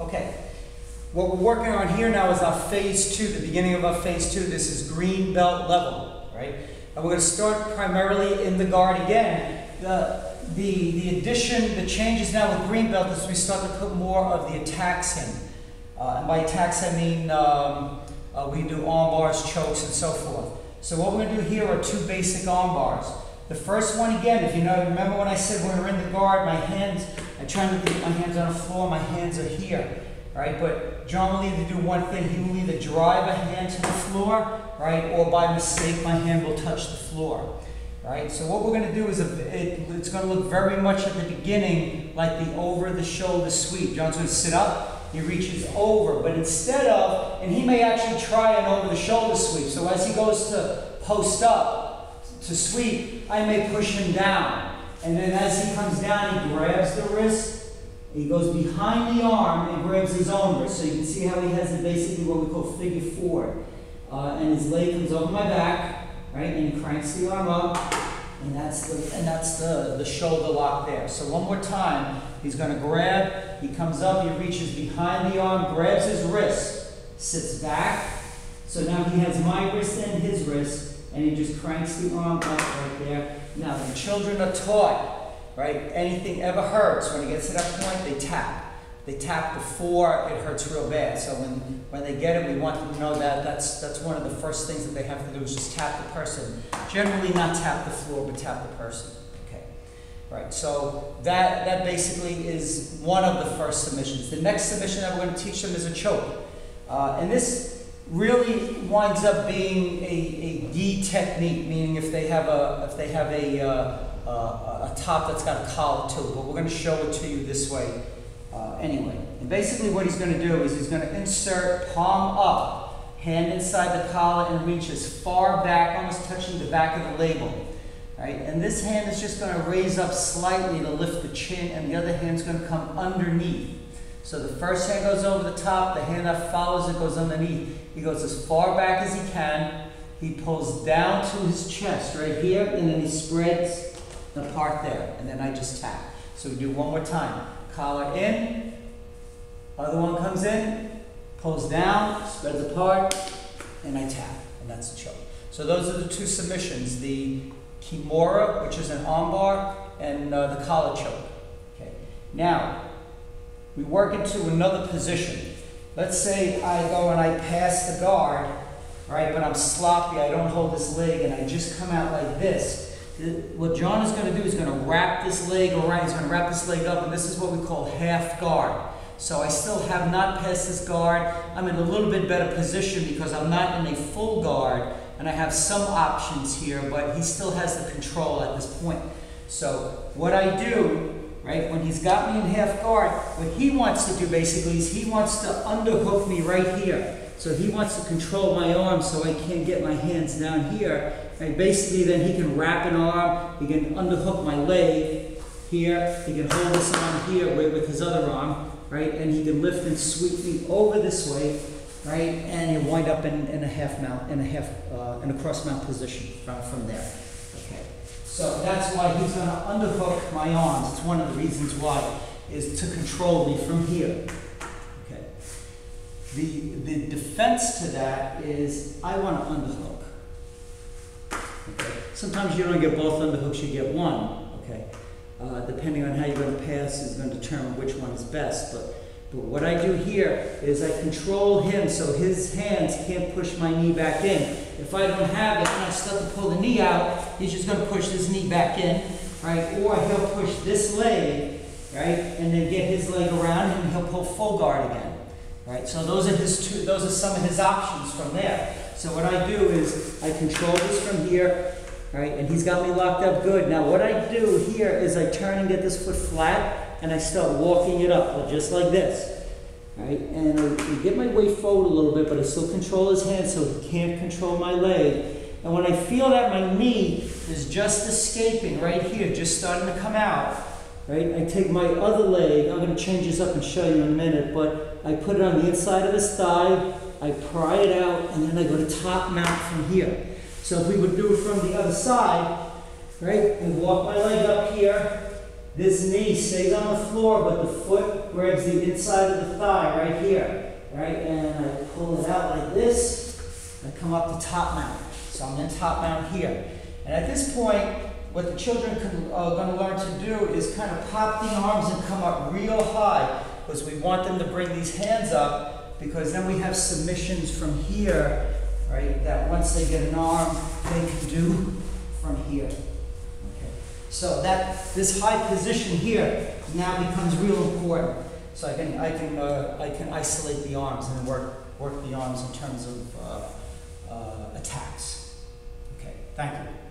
Okay, what we're working on here now is our phase 2, the beginning of our phase 2. This is green belt level, right? And we're going to start primarily in the guard again. The addition, the changes now with green belt is we start to put more of the attacks in. And by attacks I mean we do arm bars, chokes, and so forth. So what we're going to do here are 2 basic arm bars. The first one, again, if you know, remember when I said when we're in the guard, my hands, I try to get my hands on the floor, my hands are here, right? But John will either do one thing, he will either drive a hand to the floor, right? Or by mistake, my hand will touch the floor, right? So what we're going to do is, it's going to look very much at the beginning like the over-the-shoulder sweep. John's going to sit up, he reaches over, but instead of, and he may actually try an over-the-shoulder sweep. So as he goes to post up, to sweep, I may push him down. And then as he comes down, he grabs the wrist, he goes behind the arm and grabs his own wrist. So you can see how he has it basically what we call figure 4. And his leg comes over my back, right? And he cranks the arm up, and that's the shoulder lock there. So one more time, he's going to grab, he comes up, he reaches behind the arm, grabs his wrist, sits back. So now he has my wrist and his wrist, and he just cranks the arm up right there. Now, the children are taught, right, anything ever hurts, when it gets to that point, they tap. They tap before it hurts real bad. So when they get it, we want them to know that that's one of the first things that they have to do is just tap the person. Generally not tap the floor, but tap the person. Okay, right, so that basically is one of the first submissions. The next submission that we're going to teach them is a choke. And this really winds up being a gi technique, meaning if they have a top that's got a collar to it. But we're going to show it to you this way anyway. And basically what he's going to do is he's going to insert palm up, hand inside the collar, and reach as far back, almost touching the back of the label. Right? And this hand is just going to raise up slightly to lift the chin, and the other hand's going to come underneath. So the first hand goes over the top, the hand that follows it goes underneath. He goes as far back as he can. He pulls down to his chest right here, and then he spreads the part there. And then I just tap. So we do one more time. Collar in, other one comes in, pulls down, spreads apart, and I tap. And that's the choke. So those are the 2 submissions, the Kimura, which is an arm bar, and the collar choke. Okay. Now, we work into another position. Let's say I go and I pass the guard, right, but I'm sloppy, I don't hold this leg, and I just come out like this. What John is going to do is going to wrap this leg around, he's going to wrap this leg up, and this is what we call half guard. So I still have not passed this guard. I'm in a little bit better position because I'm not in a full guard, and I have some options here, but he still has the control at this point. So what I do, right, when he's got me in half guard, what he wants to do basically is he wants to underhook me right here. So he wants to control my arm so I can't get my hands down here. And basically then he can wrap an arm, he can underhook my leg here, he can hold this arm here with his other arm, right, and he can lift and sweep me over this way, right, and he'll wind up in a half mount, in a cross mount position from there. Okay. So that's why he's going to underhook my arms. It's one of the reasons why, is to control me from here. Okay. The defense to that is I want to underhook. Okay. Sometimes you don't get both underhooks, you get one. Okay. Depending on how you're going to pass is going to determine which one is best. But what I do here is I control him so his hands can't push my knee back in. If I don't have it and I start to pull the knee out, he's just going to push this knee back in, right? Or he'll push this leg, right, and then get his leg around and he'll pull full guard again, right? So those are some of his options from there. So what I do is I control this from here, right, and he's got me locked up good. Now what I do here is I turn and get this foot flat, and I start walking it up, just like this, right? And I get my weight forward a little bit, but I still control his hand so he can't control my leg. And when I feel that my knee is just escaping right here, just starting to come out, right? I take my other leg, I'm going to change this up and show you in a minute, but I put it on the inside of his thigh, I pry it out, and then I go to top mount from here. So if we would do it from the other side, right? I walk my leg up here. This knee stays on the floor, but the foot grabs the inside of the thigh right here, right? And I pull it out like this. I come up to top mount. So I'm in top mount here. And at this point, what the children are going to learn to do is kind of pop the arms and come up real high, because we want them to bring these hands up, because then we have submissions from here, right, that once they get an arm, they can do from here. Okay. So that this high position here now becomes real important. So I can isolate the arms and work the arms in terms of attacks. Okay, thank you.